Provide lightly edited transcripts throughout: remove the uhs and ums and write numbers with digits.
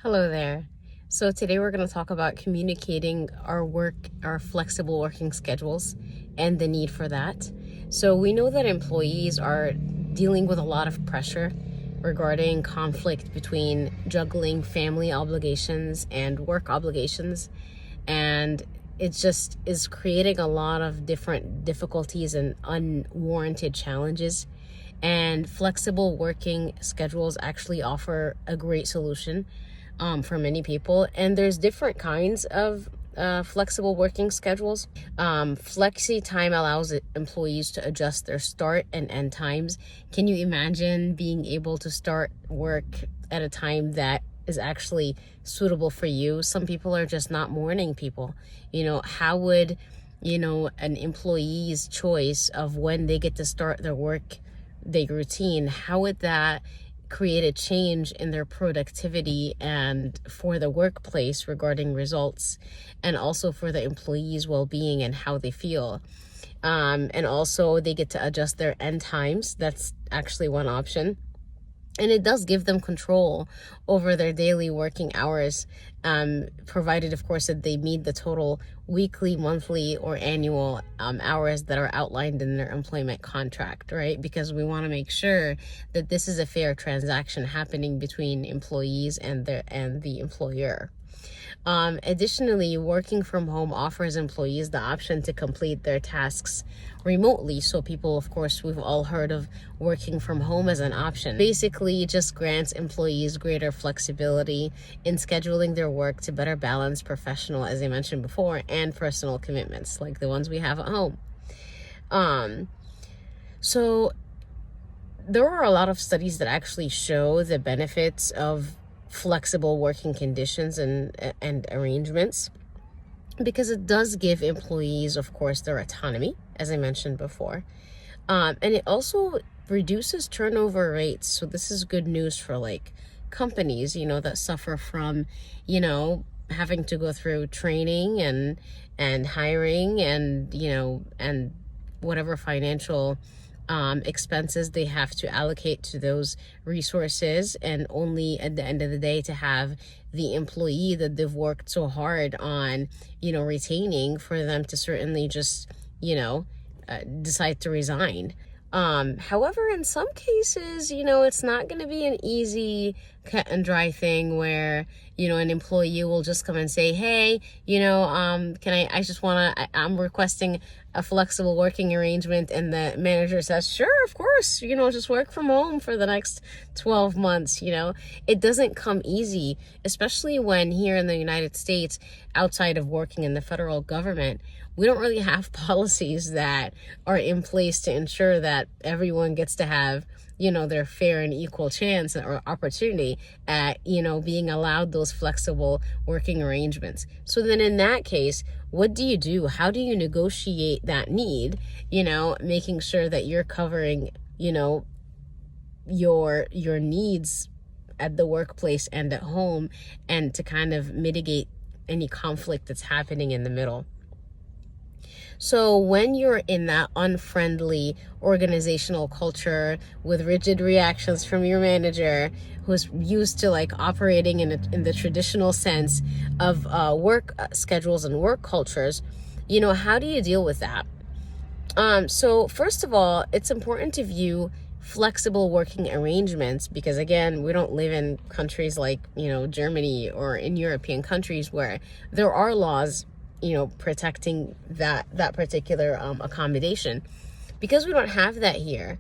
Hello there. So today we're going to talk about communicating our flexible working schedules and the need for that. So we know that employees are dealing with a lot of pressure regarding conflict between juggling family obligations and work obligations. And it just is creating a lot of different difficulties and unwarranted challenges. And flexible working schedules actually offer a great solution for many people. And there's different kinds of flexible working schedules. Flexi time allows employees to adjust their start and end times. Can you imagine being able to start work at a time that is actually suitable for you? Some people are just not morning people. How would, an employee's choice of when they get to start their work day routine, how would that create a change in their productivity and for the workplace regarding results, and also for the employees' well-being and how they feel? And also they get to adjust their end times. That's actually one option. And it does give them control over their daily working hours, provided, of course, that they meet the total weekly, monthly, or annual hours that are outlined in their employment contract, right? Because we want to make sure that this is a fair transaction happening between employees and the employer. Additionally, working from home offers employees the option to complete their tasks remotely. So people, of course, we've all heard of working from home as an option. Basically, it just grants employees greater flexibility in scheduling their work to better balance professional, as I mentioned before, and personal commitments like the ones we have at home. So there are a lot of studies that actually show the benefits of flexible working conditions and arrangements, because it does give employees, of course, their autonomy, as I mentioned before, and it also reduces turnover rates. So this is good news for like companies, that suffer from, having to go through training and hiring and whatever financial expenses they have to allocate to those resources, and only at the end of the day to have the employee that they've worked so hard on, retaining, for them to certainly just, decide to resign. However, in some cases, it's not going to be an easy cut and dry thing where, an employee will just come and say, hey, I'm requesting a flexible working arrangement. And the manager says, sure, of course, just work from home for the next 12 months. It doesn't come easy, especially when here in the United States, outside of working in the federal government, we don't really have policies that are in place to ensure that everyone gets to have, their fair and equal chance or opportunity at, being allowed those flexible working arrangements. So then in that case, what do you do? How do you negotiate that need, making sure that you're covering, your needs at the workplace and at home, and to kind of mitigate any conflict that's happening in the middle? So when you're in that unfriendly organizational culture with rigid reactions from your manager, who's used to like operating in the traditional sense of work schedules and work cultures, how do you deal with that? So first of all, it's important to view flexible working arrangements, because again, we don't live in countries like, Germany or in European countries where there are laws protecting that particular accommodation. Because we don't have that here,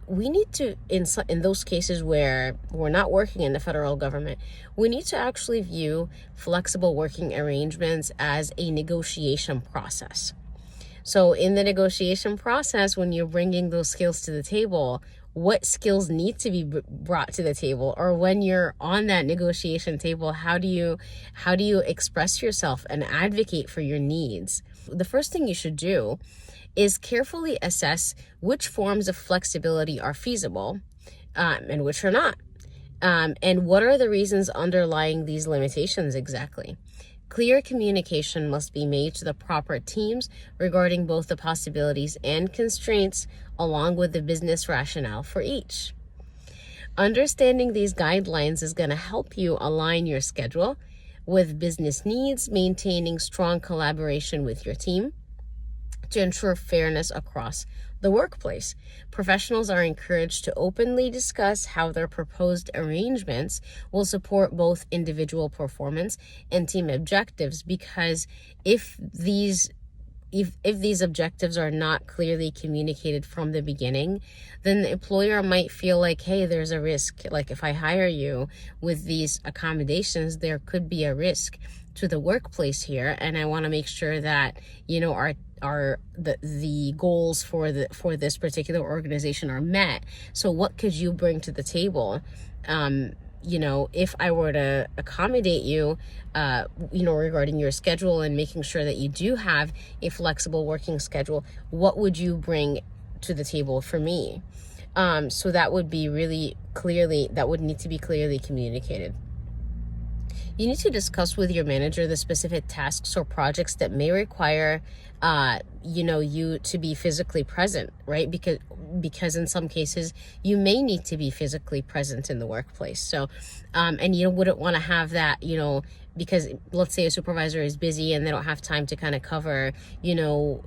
we need to, in those cases where we're not working in the federal government, we need to actually view flexible working arrangements as a negotiation process. So in the negotiation process, when you're bringing those skills to the table, what skills need to be brought to the table? Or when you're on that negotiation table, how do you express yourself and advocate for your needs? The first thing you should do is carefully assess which forms of flexibility are feasible and which are not. And what are the reasons underlying these limitations exactly? Clear communication must be made to the proper teams regarding both the possibilities and constraints, along with the business rationale for each. Understanding these guidelines is going to help you align your schedule with business needs, maintaining strong collaboration with your team to ensure fairness across the workplace. Professionals are encouraged to openly discuss how their proposed arrangements will support both individual performance and team objectives, because if these objectives are not clearly communicated from the beginning, then the employer might feel like, hey, there's a risk. Like, if I hire you with these accommodations, there could be a risk to the workplace here, and I want to make sure that, you know, the goals for this particular organization are met. So what could you bring to the table? You know, if I were to accommodate you, you know, regarding your schedule and making sure that you do have a flexible working schedule, what would you bring to the table for me? So that would be that would need to be clearly communicated. You need to discuss with your manager the specific tasks or projects that may require, you know, you to be physically present, right? Because in some cases you may need to be physically present in the workplace. So, and you wouldn't want to have that, you know, because let's say a supervisor is busy and they don't have time to kind of cover, you know,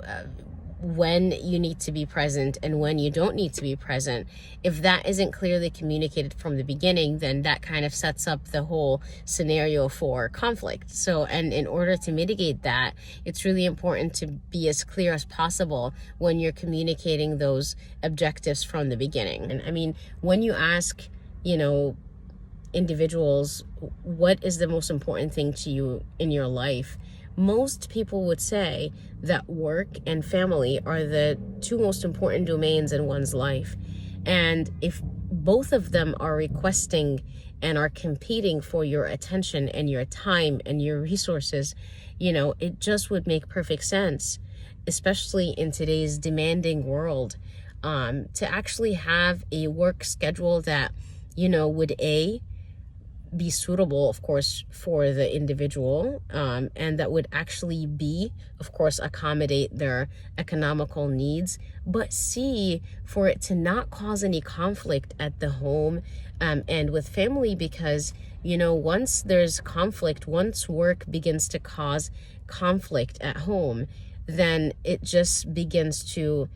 when you need to be present and when you don't need to be present. If that isn't clearly communicated from the beginning, then that kind of sets up the whole scenario for conflict. So, and in order to mitigate that, it's really important to be as clear as possible when you're communicating those objectives from the beginning. And I mean, when you ask, you know, individuals, what is the most important thing to you in your life? Most people would say that work and family are the two most important domains in one's life. And if both of them are requesting and are competing for your attention and your time and your resources, you know, it just would make perfect sense, especially in today's demanding world, to actually have a work schedule that, you know, would be suitable, of course, for the individual, and that would actually be, of course, accommodate their economical needs, but C, for it to not cause any conflict at the home and with family, because, you know, once there's conflict, once work begins to cause conflict at home, then it just begins to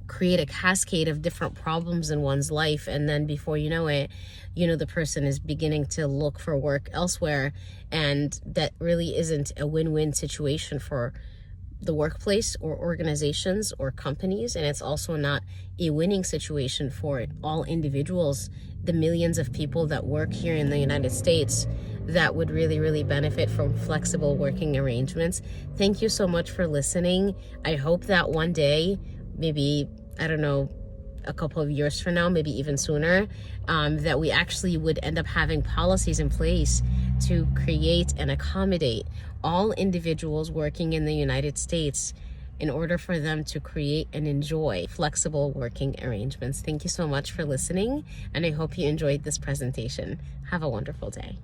create a cascade of different problems in one's life, and then before you know it, you know, the person is beginning to look for work elsewhere, and that really isn't a win-win situation for the workplace or organizations or companies, and it's also not a winning situation for all individuals, the millions of people that work here in the United States that would really benefit from flexible working arrangements. Thank you so much for listening. I hope that one day, maybe, I don't know, a couple of years from now, maybe even sooner, that we actually would end up having policies in place to create and accommodate all individuals working in the United States in order for them to create and enjoy flexible working arrangements. Thank you so much for listening, and I hope you enjoyed this presentation. Have a wonderful day.